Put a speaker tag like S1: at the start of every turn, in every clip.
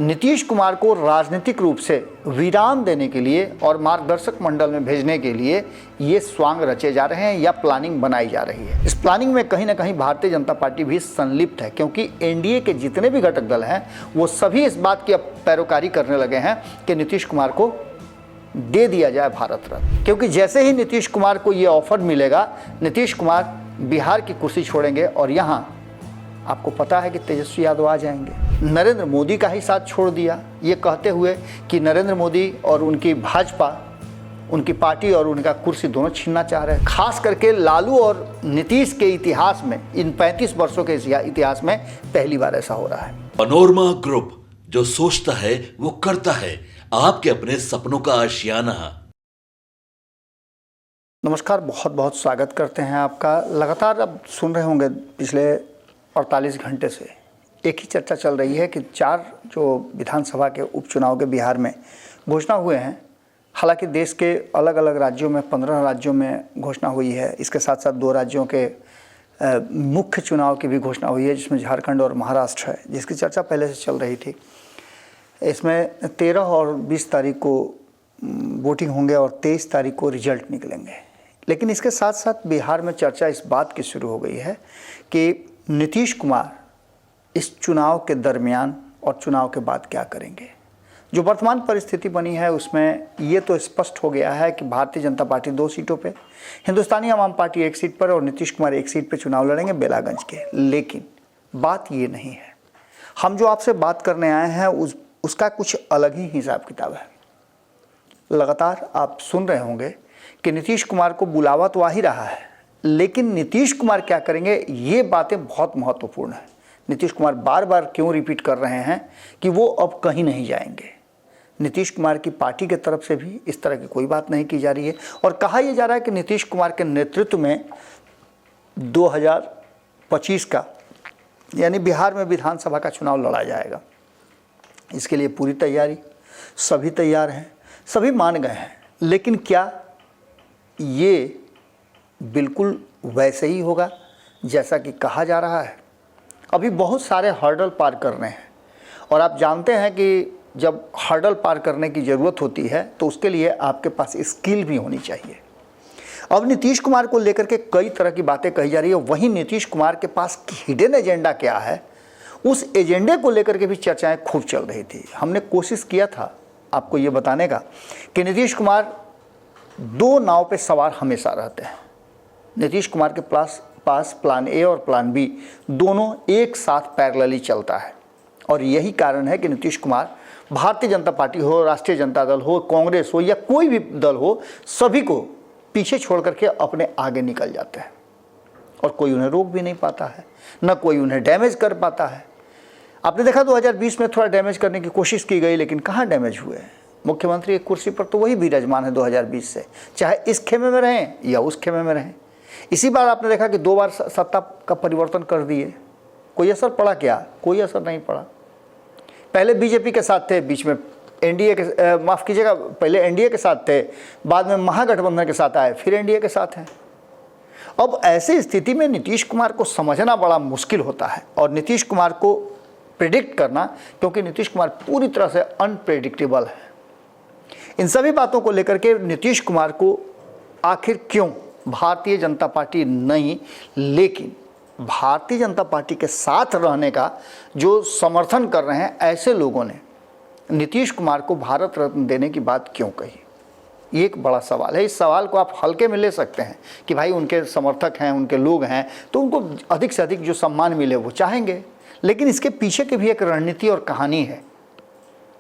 S1: नीतीश कुमार को राजनीतिक रूप से वीरान देने के लिए और मार्गदर्शक मंडल में भेजने के लिए ये स्वांग रचे जा रहे हैं या प्लानिंग बनाई जा रही है। इस प्लानिंग में कहीं ना कहीं भारतीय जनता पार्टी भी संलिप्त है, क्योंकि एनडीए के जितने भी घटक दल हैं वो सभी इस बात की अब पैरोकारी करने लगे हैं कि नीतीश कुमार को दे दिया जाए भारत रत्न। क्योंकि जैसे ही नीतीश कुमार को ये ऑफर मिलेगा, नीतीश कुमार बिहार की कुर्सी छोड़ेंगे और यहाँ आपको पता है कि तेजस्वी यादव आ जाएंगे। नरेंद्र मोदी का ही साथ छोड़ दिया, ये कहते हुए कि नरेंद्र मोदी और उनकी भाजपा, उनकी पार्टी और उनका कुर्सी दोनों छीनना चाह रहे हैं। खास करके लालू और नीतीश के इतिहास में, इन 35 वर्षों के इतिहास में पहली बार ऐसा हो रहा है।
S2: पनोरमा ग्रुप, जो सोचता है वो करता है, आपके अपने सपनों का आशियाना।
S1: नमस्कार, बहुत बहुत स्वागत करते हैं आपका। लगातार अब सुन रहे होंगे पिछले 48 घंटे से एक ही चर्चा चल रही है कि 4 जो विधानसभा के उपचुनाव के बिहार में घोषणा हुए हैं। हालांकि देश के अलग अलग राज्यों में 15 राज्यों में घोषणा हुई है। इसके साथ साथ 2 राज्यों के मुख्य चुनाव की भी घोषणा हुई है, जिसमें झारखंड और महाराष्ट्र है, जिसकी चर्चा पहले से चल रही थी। इसमें 13 और 20 तारीख को वोटिंग होंगे और 23 तारीख को रिजल्ट निकलेंगे। लेकिन इसके साथ साथ बिहार में चर्चा इस बात की शुरू हो गई है कि नीतीश कुमार इस चुनाव के दरमियान और चुनाव के बाद क्या करेंगे। जो वर्तमान परिस्थिति बनी है उसमें ये तो स्पष्ट हो गया है कि भारतीय जनता पार्टी 2 सीटों पे, हिंदुस्तानी आवाम पार्टी 1 सीट पर और नीतीश कुमार 1 सीट पे चुनाव लड़ेंगे, बेलागंज के। लेकिन बात ये नहीं है। हम जो आपसे बात करने आए हैं उसका कुछ अलग ही हिसाब किताब है। लगातार आप सुन रहे होंगे कि नीतीश कुमार को बुलावा तो आ ही रहा है, लेकिन नीतीश कुमार क्या करेंगे, ये बातें बहुत महत्वपूर्ण है। नीतीश कुमार बार बार क्यों रिपीट कर रहे हैं कि वो अब कहीं नहीं जाएंगे। नीतीश कुमार की पार्टी की तरफ से भी इस तरह की कोई बात नहीं की जा रही है और कहा यह जा रहा है कि नीतीश कुमार के नेतृत्व में 2025 का यानी बिहार में विधानसभा का चुनाव लड़ा जाएगा। इसके लिए पूरी तैयारी, सभी तैयार हैं, सभी मान गए हैं। लेकिन क्या ये बिल्कुल वैसे ही होगा जैसा कि कहा जा रहा है? अभी बहुत सारे हर्डल पार करने हैं और आप जानते हैं कि जब हर्डल पार करने की ज़रूरत होती है तो उसके लिए आपके पास स्किल भी होनी चाहिए। अब नीतीश कुमार को लेकर के कई तरह की बातें कही जा रही है। वहीं नीतीश कुमार के पास हिडन एजेंडा क्या है, उस एजेंडे को लेकर के भी चर्चाएं खूब चल रही थी। हमने कोशिश किया था आपको ये बताने का कि नीतीश कुमार 2 नाव पे सवार हमेशा रहते हैं। नीतीश कुमार के पास प्लान ए और प्लान बी दोनों एक साथ पैरेलली चलता है और यही कारण है कि नीतीश कुमार भारतीय जनता पार्टी हो, राष्ट्रीय जनता दल हो, कांग्रेस हो या कोई भी दल हो, सभी को पीछे छोड़ करके अपने आगे निकल जाते हैं और कोई उन्हें रोक भी नहीं पाता है, न कोई उन्हें डैमेज कर पाता है। आपने देखा 2020 में थोड़ा डैमेज करने की कोशिश की गई, लेकिन कहाँ डैमेज हुए। मुख्यमंत्री की कुर्सी पर तो वही विराजमान है 2020 से, चाहे इस खेमे में रहें या उस खेमे में रहें। इसी बार आपने देखा कि 2 बार सत्ता का परिवर्तन कर दिए। कोई असर पड़ा क्या? कोई असर नहीं पड़ा। पहले बीजेपी के साथ थे, बीच में एनडीए के माफ़ कीजिएगा, पहले एनडीए के साथ थे, बाद में महागठबंधन के साथ आए, फिर एनडीए के साथ हैं। अब ऐसी स्थिति में नीतीश कुमार को समझना बड़ा मुश्किल होता है और नीतीश कुमार को प्रेडिक्ट करना, क्योंकि नीतीश कुमार पूरी तरह से अनप्रेडिक्टेबल है। इन सभी बातों को लेकर के नीतीश कुमार को आखिर क्यों भारतीय जनता पार्टी नहीं, लेकिन भारतीय जनता पार्टी के साथ रहने का जो समर्थन कर रहे हैं ऐसे लोगों ने नीतीश कुमार को भारत रत्न देने की बात क्यों कही, ये एक बड़ा सवाल है। इस सवाल को आप हल्के में ले सकते हैं कि भाई उनके समर्थक हैं, उनके लोग हैं, तो उनको अधिक से अधिक जो सम्मान मिले वो चाहेंगे, लेकिन इसके पीछे की भी एक रणनीति और कहानी है।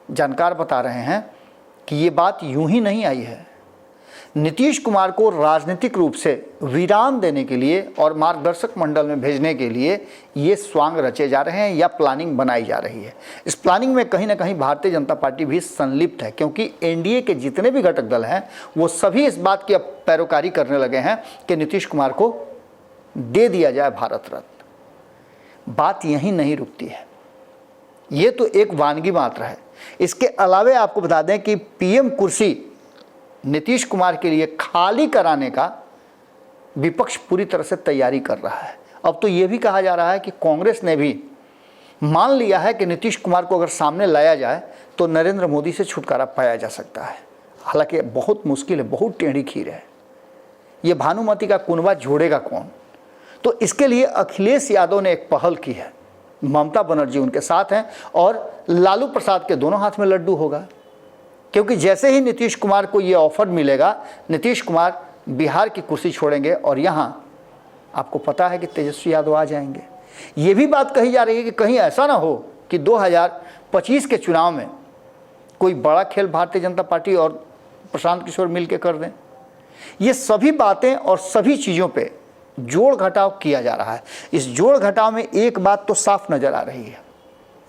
S1: जानकार बता रहे हैं कि ये बात यूं ही नहीं आई है। नीतीश कुमार को राजनीतिक रूप से वीरान देने के लिए और मार्गदर्शक मंडल में भेजने के लिए ये स्वांग रचे जा रहे हैं या प्लानिंग बनाई जा रही है। इस प्लानिंग में कहीं ना कहीं भारतीय जनता पार्टी भी संलिप्त है, क्योंकि एनडीए के जितने भी घटक दल हैं वो सभी इस बात की अब पैरोकारी करने लगे हैं कि नीतीश कुमार को दे दिया जाए भारत रत्न। बात यहीं नहीं रुकती है, ये तो एक वानगी मात्र है। इसके अलावे आपको बता दें कि पीएम कुर्सी नीतीश कुमार के लिए खाली कराने का विपक्ष पूरी तरह से तैयारी कर रहा है। अब तो ये भी कहा जा रहा है कि कांग्रेस ने भी मान लिया है कि नीतीश कुमार को अगर सामने लाया जाए तो नरेंद्र मोदी से छुटकारा पाया जा सकता है। हालांकि बहुत मुश्किल है, बहुत टेढ़ी खीर है। ये भानुमति का कुनबा जोड़ेगा कौन? तो इसके लिए अखिलेश यादव ने एक पहल की है। ममता बनर्जी उनके साथ हैं और लालू प्रसाद के दोनों हाथ में लड्डू होगा, क्योंकि जैसे ही नीतीश कुमार को ये ऑफर मिलेगा, नीतीश कुमार बिहार की कुर्सी छोड़ेंगे और यहाँ आपको पता है कि तेजस्वी यादव आ जाएंगे। ये भी बात कही जा रही है कि कहीं ऐसा ना हो कि 2025 के चुनाव में कोई बड़ा खेल भारतीय जनता पार्टी और प्रशांत किशोर मिलकर कर दें। ये सभी बातें और सभी चीज़ों पे जोड़ घटाव किया जा रहा है। इस जोड़ घटाव में एक बात तो साफ नज़र आ रही है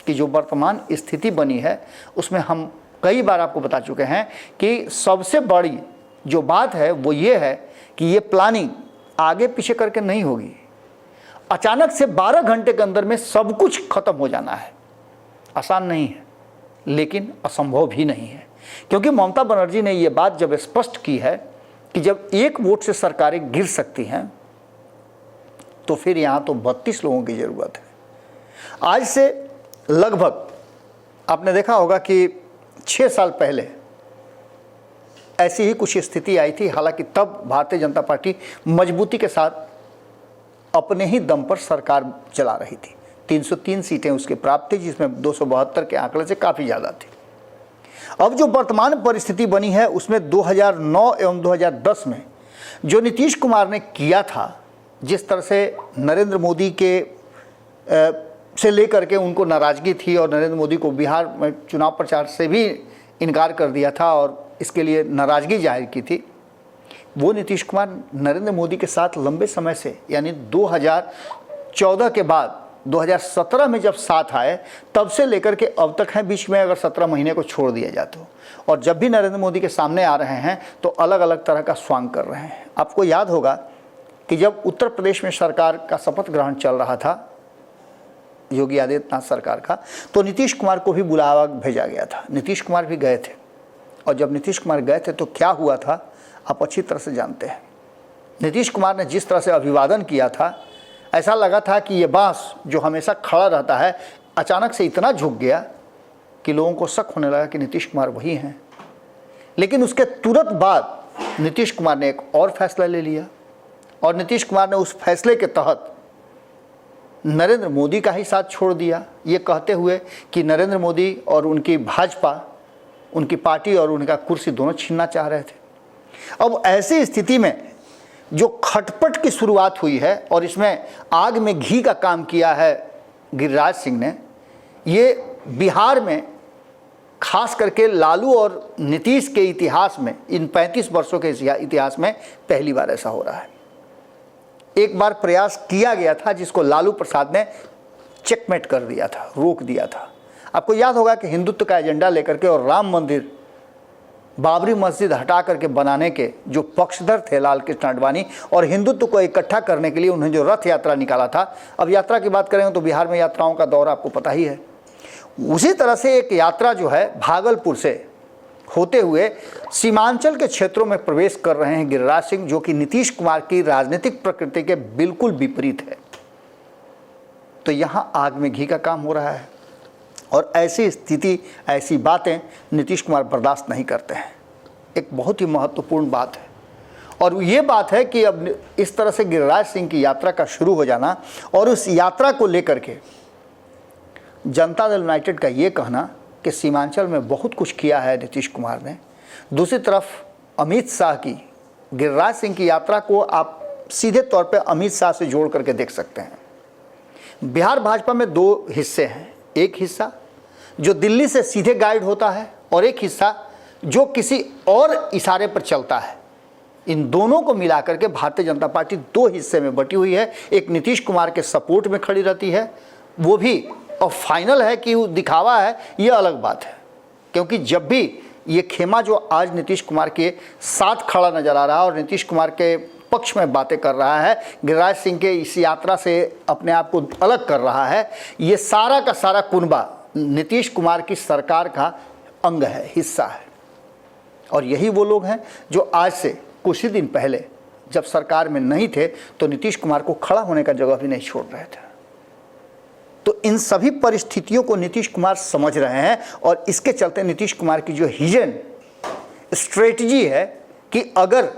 S1: कि जो वर्तमान स्थिति बनी है उसमें हम कई बार आपको बता चुके हैं कि सबसे बड़ी जो बात है वो ये है कि ये प्लानिंग आगे पीछे करके नहीं होगी। अचानक से 12 घंटे के अंदर में सब कुछ खत्म हो जाना है। आसान नहीं है, लेकिन असंभव भी नहीं है, क्योंकि ममता बनर्जी ने ये बात जब स्पष्ट की है कि जब एक वोट से सरकारें गिर सकती हैं तो फिर यहाँ तो 32 लोगों की ज़रूरत है। आज से लगभग आपने देखा होगा कि 6 साल पहले ऐसी ही कुछ स्थिति आई थी। हालांकि तब भारतीय जनता पार्टी मजबूती के साथ अपने ही दम पर सरकार चला रही थी। 303 सीटें उसके प्राप्त थी, जिसमें 272 के आंकड़े से काफ़ी ज़्यादा थी। अब जो वर्तमान परिस्थिति बनी है उसमें 2009 एवं 2010 में जो नीतीश कुमार ने किया था, जिस तरह से नरेंद्र मोदी के से लेकर के उनको नाराज़गी थी और नरेंद्र मोदी को बिहार में चुनाव प्रचार से भी इनकार कर दिया था और इसके लिए नाराज़गी जाहिर की थी, वो नीतीश कुमार नरेंद्र मोदी के साथ लंबे समय से, यानी 2014 के बाद 2017 में जब साथ आए तब से लेकर के अब तक हैं, बीच में अगर 17 महीने को छोड़ दिया जाए तो। और जब भी नरेंद्र मोदी के सामने आ रहे हैं तो अलग अलग तरह का स्वांग कर रहे हैं। आपको याद होगा कि जब उत्तर प्रदेश में सरकार का शपथ ग्रहण चल रहा था, योगी आदित्यनाथ सरकार का, तो नीतीश कुमार को भी बुलावा भेजा गया था। नीतीश कुमार भी गए थे और जब नीतीश कुमार गए थे तो क्या हुआ था आप अच्छी तरह से जानते हैं। नीतीश कुमार ने जिस तरह से अभिवादन किया था, ऐसा लगा था कि ये बांस जो हमेशा खड़ा रहता है अचानक से इतना झुक गया कि लोगों को शक होने लगा कि नीतीश कुमार वही हैं। लेकिन उसके तुरंत बाद नीतीश कुमार ने एक और फैसला ले लिया और नीतीश कुमार ने उस फैसले के तहत नरेंद्र मोदी का ही साथ छोड़ दिया, ये कहते हुए कि नरेंद्र मोदी और उनकी भाजपा, उनकी पार्टी और उनका कुर्सी दोनों छीनना चाह रहे थे। अब ऐसी स्थिति में जो खटपट की शुरुआत हुई है और इसमें आग में घी का काम किया है गिरिराज सिंह ने, ये बिहार में खास करके लालू और नीतीश के इतिहास में, इन 35 वर्षों के इतिहास में पहली बार ऐसा हो रहा है। एक बार प्रयास किया गया था जिसको लालू प्रसाद ने चेकमेट कर दिया था, रोक दिया था। आपको याद होगा कि हिंदुत्व का एजेंडा लेकर के और राम मंदिर, बाबरी मस्जिद हटा करके बनाने के जो पक्षधर थे लाल कृष्ण आडवाणी, और हिंदुत्व को इकट्ठा करने के लिए उन्होंने जो रथ यात्रा निकाला था। अब यात्रा की बात करें तो बिहार में यात्राओं का दौर आपको पता ही है। उसी तरह से एक यात्रा जो है भागलपुर से होते हुए सीमांचल के क्षेत्रों में प्रवेश कर रहे हैं गिरिराज सिंह, जो कि नीतीश कुमार की राजनीतिक प्रकृति के बिल्कुल विपरीत है। तो यहाँ आग में घी का काम हो रहा है और ऐसी स्थिति, ऐसी बातें नीतीश कुमार बर्दाश्त नहीं करते हैं। एक बहुत ही महत्वपूर्ण बात है और ये बात है कि अब इस तरह से गिरिराज सिंह की यात्रा का शुरू हो जाना और उस यात्रा को लेकर के जनता दल यूनाइटेड का ये कहना कि सीमांचल में बहुत कुछ किया है नीतीश कुमार ने। दूसरी तरफ अमित शाह की, गिरिराज सिंह की यात्रा को आप सीधे तौर पे अमित शाह से जोड़ करके देख सकते हैं। बिहार भाजपा में दो हिस्से हैं, एक हिस्सा जो दिल्ली से सीधे गाइड होता है और एक हिस्सा जो किसी और इशारे पर चलता है। इन दोनों को मिलाकर के भारतीय जनता पार्टी दो हिस्से में बटी हुई है। एक नीतीश कुमार के सपोर्ट में खड़ी रहती है, वो भी, और फाइनल है कि वो दिखावा है, ये अलग बात है। क्योंकि जब भी ये खेमा जो आज नीतीश कुमार के साथ खड़ा नजर आ रहा है और नीतीश कुमार के पक्ष में बातें कर रहा है, गिरिराज सिंह के इस यात्रा से अपने आप को अलग कर रहा है, ये सारा का सारा कुनबा नीतीश कुमार की सरकार का अंग है, हिस्सा है। और यही वो लोग हैं जो आज से कुछ ही दिन पहले जब सरकार में नहीं थे तो नीतीश कुमार को खड़ा होने का जगह भी नहीं छोड़ रहे थे। तो इन सभी परिस्थितियों को नीतीश कुमार समझ रहे हैं और इसके चलते नीतीश कुमार की जो हिजन स्ट्रेटजी है कि अगर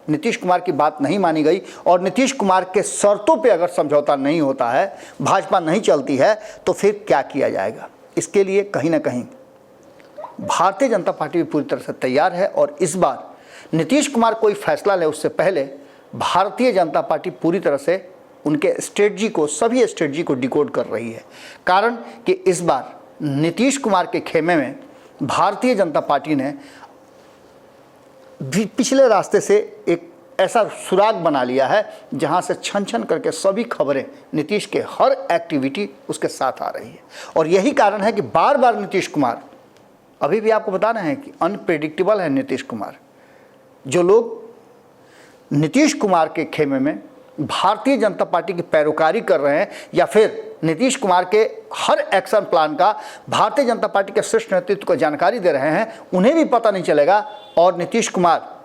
S1: नीतीश कुमार की बात नहीं मानी गई और नीतीश कुमार के शर्तों पे अगर समझौता नहीं होता है, भाजपा नहीं चलती है, तो फिर क्या किया जाएगा। इसके लिए कहीं ना कहीं भारतीय जनता पार्टी भी पूरी तरह से तैयार है और इस बार नीतीश कुमार कोई फैसला ले उससे पहले भारतीय जनता पार्टी पूरी तरह से उनके स्ट्रेटजी को, सभी स्ट्रेटजी को डिकोड कर रही है। कारण कि इस बार नीतीश कुमार के खेमे में भारतीय जनता पार्टी ने पिछले रास्ते से एक ऐसा सुराग बना लिया है जहां से छन छन करके सभी खबरें नीतीश के हर एक्टिविटी उसके साथ आ रही है। और यही कारण है कि बार बार नीतीश कुमार, अभी भी आपको बता रहे हैं कि अनप्रेडिक्टेबल है नीतीश कुमार। जो लोग नीतीश कुमार के खेमे में भारतीय जनता पार्टी की पैरोकारी कर रहे हैं या फिर नीतीश कुमार के हर एक्शन प्लान का भारतीय जनता पार्टी के शीर्ष नेतृत्व को जानकारी दे रहे हैं, उन्हें भी पता नहीं चलेगा और नीतीश कुमार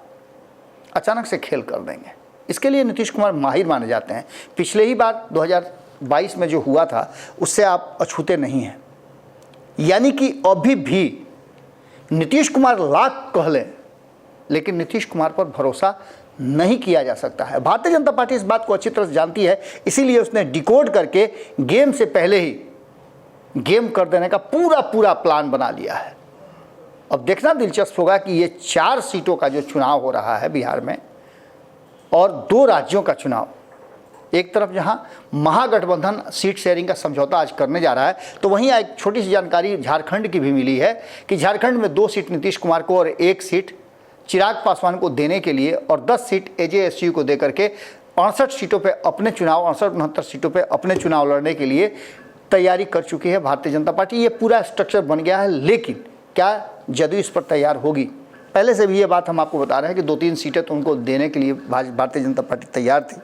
S1: अचानक से खेल कर देंगे। इसके लिए नीतीश कुमार माहिर माने जाते हैं। पिछले ही बार 2022 में जो हुआ था उससे आप अछूते नहीं हैं। यानी कि अभी भी नीतीश कुमार लाख कह लें, लेकिन नीतीश कुमार पर भरोसा नहीं किया जा सकता है। भारतीय जनता पार्टी इस बात को अच्छी तरह से जानती है, इसीलिए उसने डिकोड करके गेम से पहले ही गेम कर देने का पूरा प्लान बना लिया है। अब देखना दिलचस्प होगा कि ये 4 सीटों का जो चुनाव हो रहा है बिहार में और 2 राज्यों का चुनाव, एक तरफ जहां महागठबंधन सीट शेयरिंग का समझौता आज करने जा रहा है, तो वहीं एक छोटी सी जानकारी झारखंड की भी मिली है कि झारखंड में 2 सीट नीतीश कुमार को और 1 सीट चिराग पासवान को देने के लिए और 10 सीट एजेएसयू को देकर के 68 सीटों पे अपने चुनाव 68-69 सीटों पे अपने चुनाव लड़ने के लिए तैयारी कर चुकी है भारतीय जनता पार्टी। ये पूरा स्ट्रक्चर बन गया है, लेकिन क्या जदयू इस पर तैयार होगी? पहले से भी ये बात हम आपको बता रहे हैं कि 2-3 सीटें तो उनको देने के लिए भारतीय जनता पार्टी तैयार थी,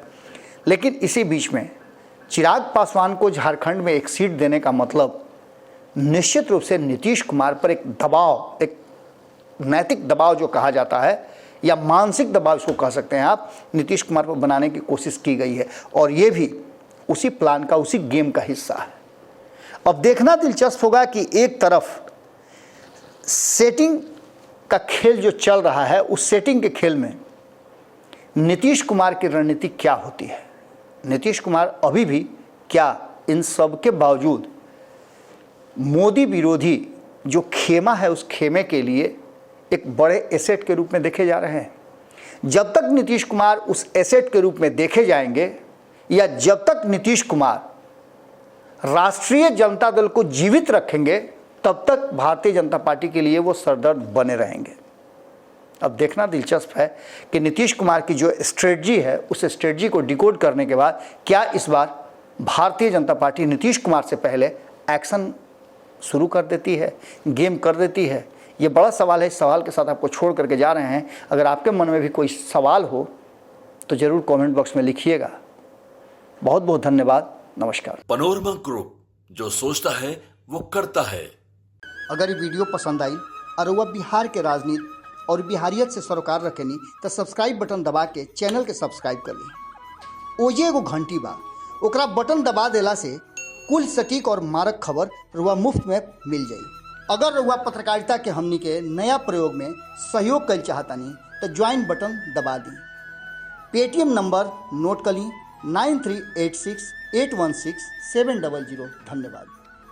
S1: लेकिन इसी बीच में चिराग पासवान को झारखंड में 1 सीट देने का मतलब निश्चित रूप से नीतीश कुमार पर एक दबाव, एक नैतिक दबाव जो कहा जाता है या मानसिक दबाव इसको कह सकते हैं आप, नीतीश कुमार पर बनाने की कोशिश की गई है और ये भी उसी प्लान का, उसी गेम का हिस्सा है। अब देखना दिलचस्प होगा कि एक तरफ सेटिंग का खेल जो चल रहा है, उस सेटिंग के खेल में नीतीश कुमार की रणनीति क्या होती है। नीतीश कुमार अभी भी क्या इन सब के बावजूद मोदी विरोधी जो खेमा है उस खेमे के लिए एक बड़े एसेट के रूप में देखे जा रहे हैं। जब तक नीतीश कुमार उस एसेट के रूप में देखे जाएंगे या जब तक नीतीश कुमार राष्ट्रीय जनता दल को जीवित रखेंगे, तब तक भारतीय जनता पार्टी के लिए वो सरदर्द बने रहेंगे। अब देखना दिलचस्प है कि नीतीश कुमार की जो स्ट्रेटजी है, उस स्ट्रेटजी को डिकोड करने के बाद क्या इस बार भारतीय जनता पार्टी नीतीश कुमार से पहले एक्शन शुरू कर देती है, गेम कर देती है। ये बड़ा सवाल है। इस सवाल के साथ आपको छोड़ करके जा रहे हैं। अगर आपके मन में भी कोई सवाल हो तो जरूर कमेंट बॉक्स में लिखिएगा। बहुत बहुत धन्यवाद। नमस्कार।
S2: पनोरमा ग्रुप, जो सोचता है वो करता है।
S1: अगर ये वीडियो पसंद आई और वह बिहार के राजनीति और बिहारियत से सरोकार रखेनी तो सब्सक्राइब बटन दबा के चैनल के सब्सक्राइब कर ली। ओजे एगो घंटी बा, ओकरा बटन दबा देला से कुल सटीक और मारक खबर रुआ मुफ्त में मिल जाई। अगर रुआ पत्रकारिता के हमनी के नया प्रयोग में सहयोग कर चाहतानी तो ज्वाइन बटन दबा दी। पेटीएम नंबर नोट कर ली 9386816700। धन्यवाद।